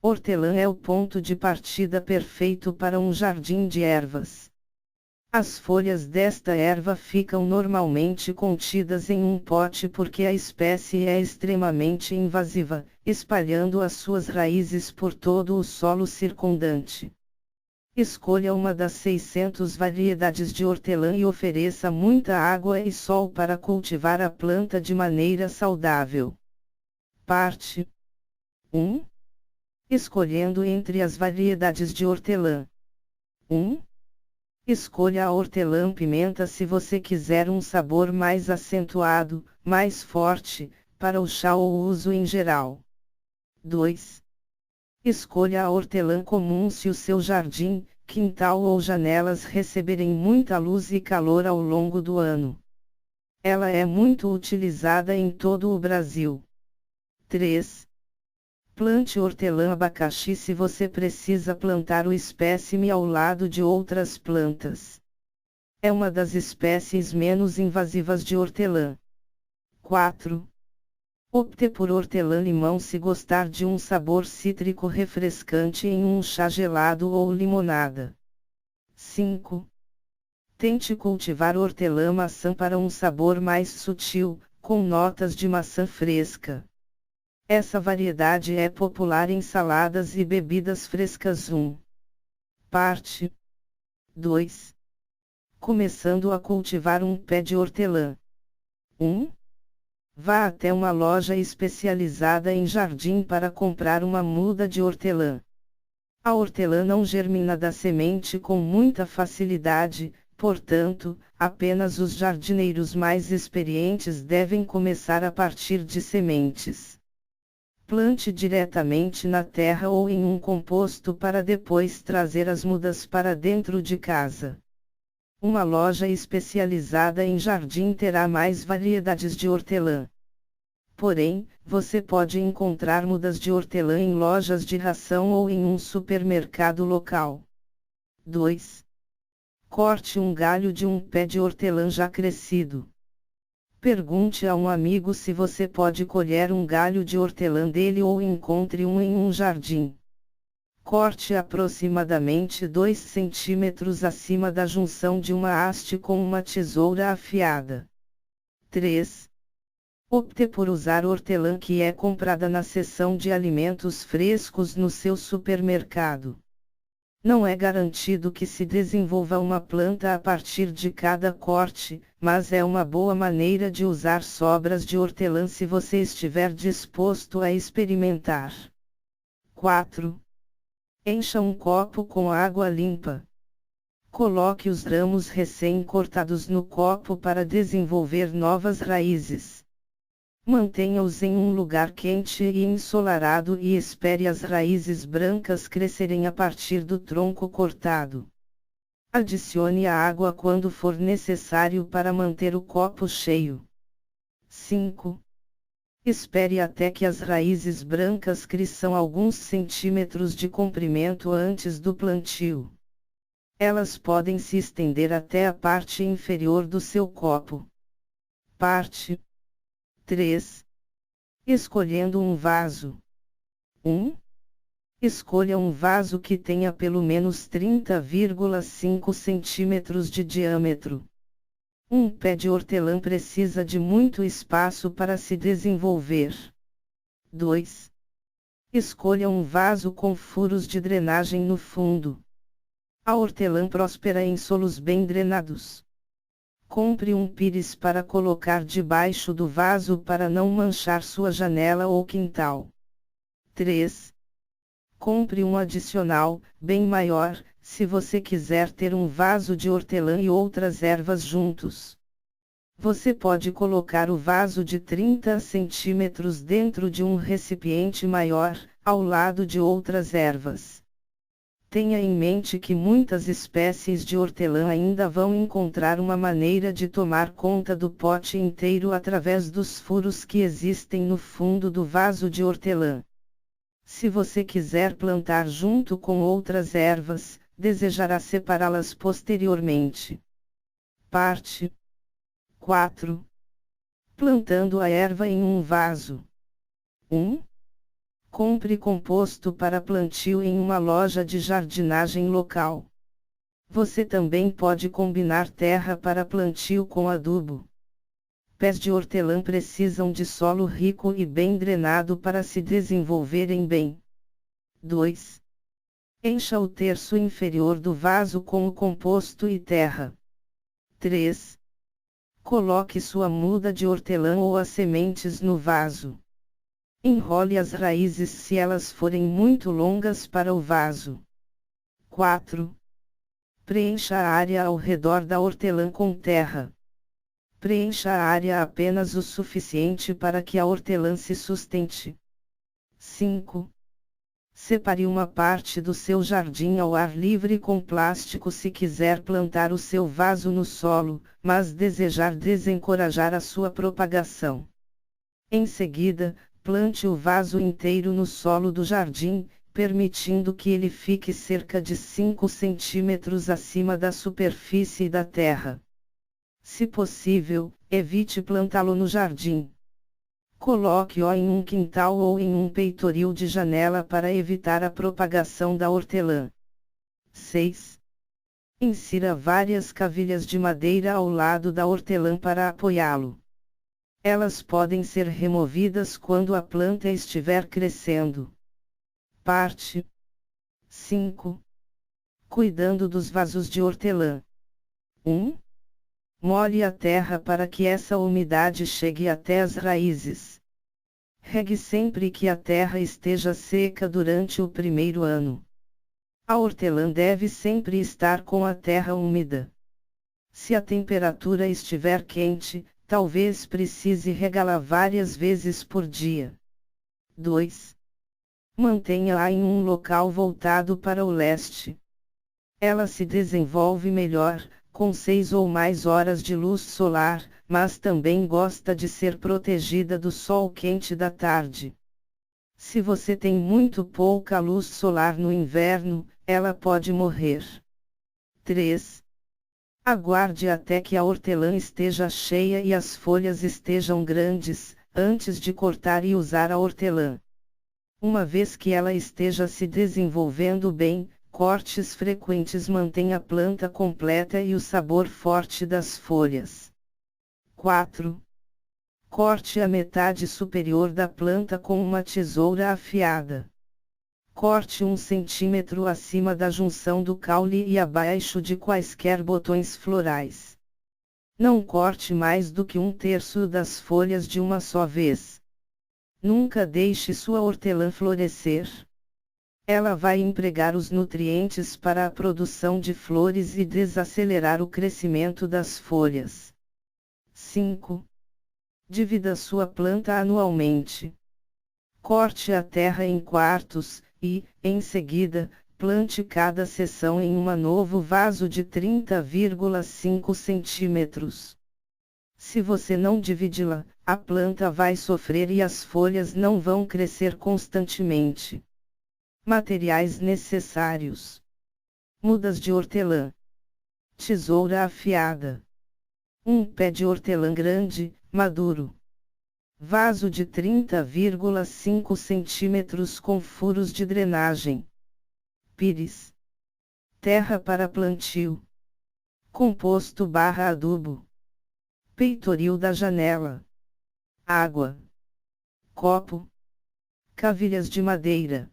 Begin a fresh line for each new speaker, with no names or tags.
Hortelã é o ponto de partida perfeito para um jardim de ervas. As folhas desta erva ficam normalmente contidas em um pote porque a espécie é extremamente invasiva, espalhando as suas raízes por todo o solo circundante. Escolha uma das 600 variedades de hortelã e ofereça muita água e sol para cultivar a planta de maneira saudável. Parte 1. Escolhendo entre as variedades de hortelã. 1. Escolha a hortelã-pimenta se você quiser um sabor mais acentuado, mais forte, para o chá ou uso em geral. 2. Escolha a hortelã comum se o seu jardim, quintal ou janelas receberem muita luz e calor ao longo do ano. Ela é muito utilizada em todo o Brasil. 3. Plante hortelã abacaxi se você precisa plantar o espécime ao lado de outras plantas. É uma das espécies menos invasivas de hortelã. 4. Opte por hortelã-limão se gostar de um sabor cítrico refrescante em um chá gelado ou limonada. 5. Tente cultivar hortelã-maçã para um sabor mais sutil, com notas de maçã fresca. Essa variedade é popular em saladas e bebidas frescas. Parte 2. Começando a cultivar um pé de hortelã. 1. Vá até uma loja especializada em jardim para comprar uma muda de hortelã. A hortelã não germina da semente com muita facilidade, portanto, apenas os jardineiros mais experientes devem começar a partir de sementes. Plante diretamente na terra ou em um composto para depois trazer as mudas para dentro de casa. Uma loja especializada em jardim terá mais variedades de hortelã. Porém, você pode encontrar mudas de hortelã em lojas de ração ou em um supermercado local. 2. Corte um galho de um pé de hortelã já crescido. Pergunte a um amigo se você pode colher um galho de hortelã dele ou encontre um em um jardim. Corte aproximadamente 2 centímetros acima da junção de uma haste com uma tesoura afiada. 3. Opte por usar hortelã que é comprada na seção de alimentos frescos no seu supermercado. Não é garantido que se desenvolva uma planta a partir de cada corte, mas é uma boa maneira de usar sobras de hortelã se você estiver disposto a experimentar. 4. Encha um copo com água limpa. Coloque os ramos recém-cortados no copo para desenvolver novas raízes. Mantenha-os em um lugar quente e ensolarado e espere as raízes brancas crescerem a partir do tronco cortado. Adicione a água quando for necessário para manter o copo cheio. 5. Espere até que as raízes brancas cresçam alguns centímetros de comprimento antes do plantio. Elas podem se estender até a parte inferior do seu copo. Parte 3. Escolhendo um vaso. 1. Escolha um vaso que tenha pelo menos 30,5 centímetros de diâmetro. Um pé de hortelã precisa de muito espaço para se desenvolver. 2. Escolha um vaso com furos de drenagem no fundo. A hortelã prospera em solos bem drenados. Compre um pires para colocar debaixo do vaso para não manchar sua janela ou quintal. 3. Compre um adicional, bem maior, se você quiser ter um vaso de hortelã e outras ervas juntos. Você pode colocar o vaso de 30 centímetros dentro de um recipiente maior, ao lado de outras ervas. Tenha em mente que muitas espécies de hortelã ainda vão encontrar uma maneira de tomar conta do pote inteiro através dos furos que existem no fundo do vaso de hortelã. Se você quiser plantar junto com outras ervas, desejará separá-las posteriormente. Parte 4. Plantando a erva em um vaso. 1. Compre composto para plantio em uma loja de jardinagem local. Você também pode combinar terra para plantio com adubo. Pés de hortelã precisam de solo rico e bem drenado para se desenvolverem bem. 2. Encha o terço inferior do vaso com o composto e terra. 3. Coloque sua muda de hortelã ou as sementes no vaso. Enrole as raízes se elas forem muito longas para o vaso. 4. Preencha a área ao redor da hortelã com terra. Preencha a área apenas o suficiente para que a hortelã se sustente. 5. Separe uma parte do seu jardim ao ar livre com plástico se quiser plantar o seu vaso no solo, mas desejar desencorajar a sua propagação. Em seguida, plante o vaso inteiro no solo do jardim, permitindo que ele fique cerca de 5 centímetros acima da superfície da terra. Se possível, evite plantá-lo no jardim. Coloque-o em um quintal ou em um peitoril de janela para evitar a propagação da hortelã. 6. Insira várias cavilhas de madeira ao lado da hortelã para apoiá-lo. Elas podem ser removidas quando a planta estiver crescendo. Parte 5. Cuidando dos vasos de hortelã. 1. Molhe a terra para que essa umidade chegue até as raízes. Regue sempre que a terra esteja seca durante o primeiro ano. A hortelã deve sempre estar com a terra úmida. Se a temperatura estiver quente, talvez precise regá-la várias vezes por dia. 2. Mantenha-a em um local voltado para o leste. Ela se desenvolve melhor, com 6 ou mais horas de luz solar, mas também gosta de ser protegida do sol quente da tarde. Se você tem muito pouca luz solar no inverno, ela pode morrer. 3. Aguarde até que a hortelã esteja cheia e as folhas estejam grandes, antes de cortar e usar a hortelã. Uma vez que ela esteja se desenvolvendo bem, cortes frequentes mantêm a planta completa e o sabor forte das folhas. 4. Corte a metade superior da planta com uma tesoura afiada. Corte 1 cm acima da junção do caule e abaixo de quaisquer botões florais. Não corte mais do que 1/3 das folhas de uma só vez. Nunca deixe sua hortelã florescer. Ela vai empregar os nutrientes para a produção de flores e desacelerar o crescimento das folhas. 5. Divida sua planta anualmente. Corte a terra em quartos, e, em seguida, plante cada seção em um novo vaso de 30,5 centímetros. Se você não dividi-la, a planta vai sofrer e as folhas não vão crescer constantemente. Materiais necessários: mudas de hortelã, tesoura afiada, um pé de hortelã grande, maduro, vaso de 30,5 centímetros com furos de drenagem, pires, terra para plantio, composto/adubo, peitoril da janela, água, copo, cavilhas de madeira.